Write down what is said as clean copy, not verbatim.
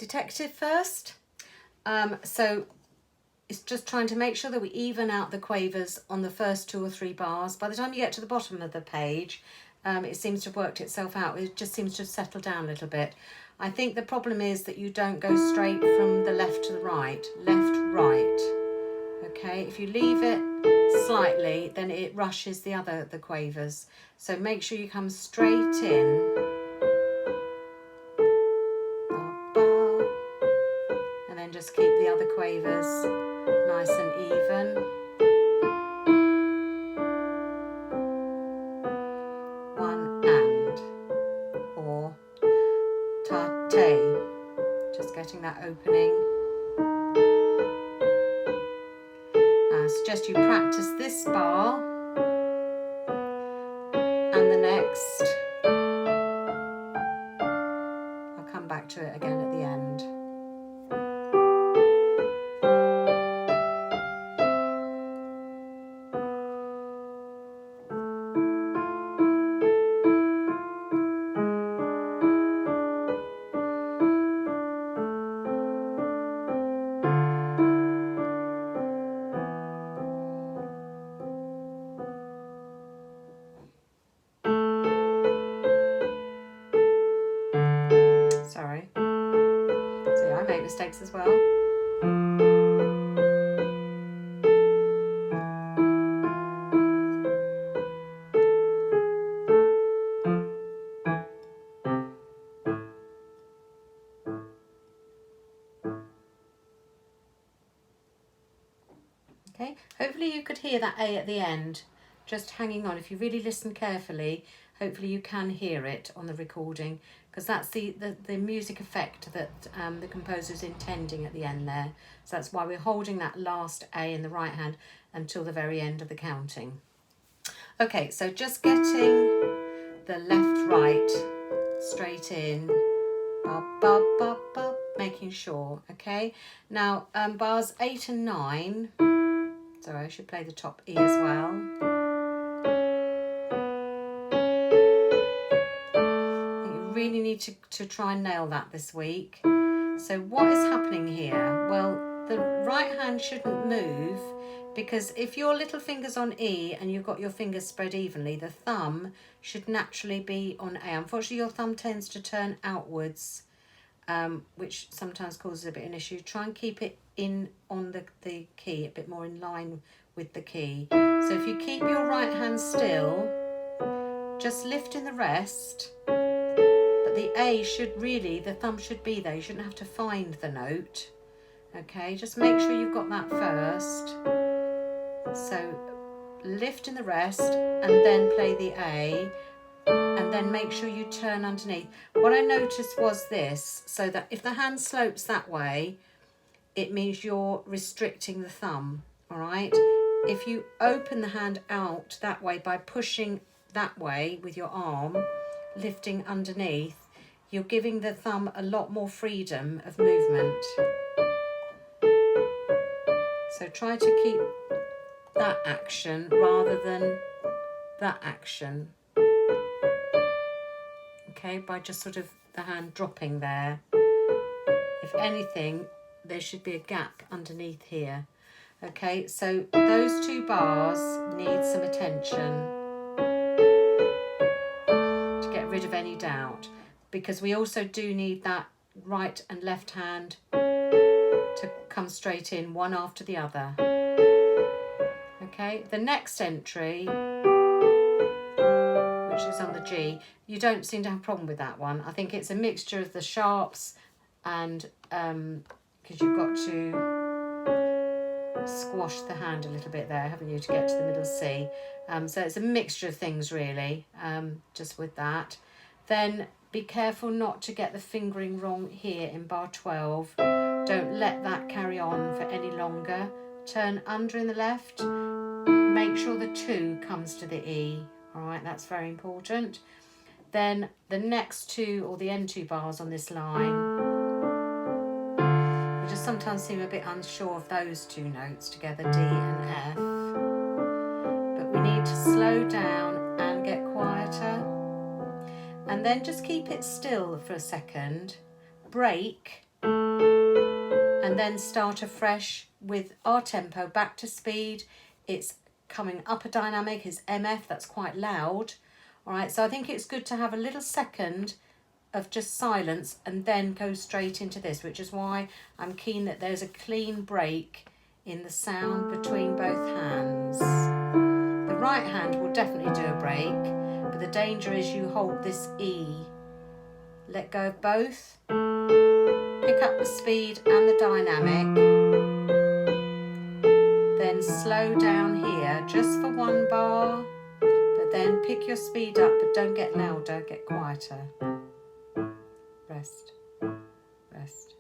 Detective first. So it's just trying to make sure that we even out the quavers on the first 2 or 3 bars. By the time you get to the bottom of the page, it seems to have worked itself out. It just seems to have settled down a little bit. I think the problem is that you don't go straight from the left to the right. Left, right. Okay, if you leave it slightly, then it rushes the quavers. So make sure you come straight in. And then just keep the other quavers nice and even. One and, or ta-te. Just getting that opening. I suggest you practice this bar and the next. I'll come back to it again at the end. Sorry. See, I make mistakes as well. Okay, hopefully you could hear that A at the end, just hanging on. If you really listen carefully, hopefully you can hear it on the recording, because that's the music effect that the composer's intending at the end there. So that's why we're holding that last A in the right hand until the very end of the counting. Okay, so just getting the left, right, straight in, ba, ba, ba, ba, making sure, okay? Now, bars 8 and 9, sorry, I should play the top E as well. You really need to try and nail that this week. So what is happening here? Well, the right hand shouldn't move, because if your little finger's on E and you've got your fingers spread evenly, the thumb should naturally be on A. Unfortunately, your thumb tends to turn outwards, which sometimes causes a bit of an issue. Try and keep it in on the key, a bit more in line with the key. So if you keep your right hand still, just lifting the rest, but the A should really, the thumb should be there. You shouldn't have to find the note. Okay, just make sure you've got that first. So lifting the rest and then play the A, and then make sure you turn underneath. What I noticed was this, so that if the hand slopes that way, it means you're restricting the thumb, all right? If you open the hand out that way by pushing that way with your arm, lifting underneath, you're giving the thumb a lot more freedom of movement. So try to keep that action rather than that action. Okay, by just sort of the hand dropping there. If anything, there should be a gap underneath here. Okay, so those 2 bars need some attention to get rid of any doubt, because we also do need that right and left hand to come straight in, one after the other. Okay, the next entry, which is on the G, you don't seem to have a problem with that one. I think it's a mixture of the sharps and because you've got to squash the hand a little bit there, haven't you, to get to the middle C. So it's a mixture of things really, just with that. Then be careful not to get the fingering wrong here in bar 12. Don't let that carry on for any longer. Turn under in the left. Make sure the 2 comes to the E. All right, that's very important. Then the next 2 or the end 2 bars on this line, we just sometimes seem a bit unsure of those 2 notes together, D and F. But we need to slow down and get quieter. And then just keep it still for a second. Break and then start afresh with our tempo back to speed. It's coming up a dynamic, is MF, that's quite loud. All right, so I think it's good to have a little second of just silence and then go straight into this, which is why I'm keen that there's a clean break in the sound between both hands. The right hand will definitely do a break, but the danger is you hold this E. Let go of both, pick up the speed and the dynamic, then slow down here just for one bar, but then pick your speed up, but don't get louder, get quieter. Rest, rest.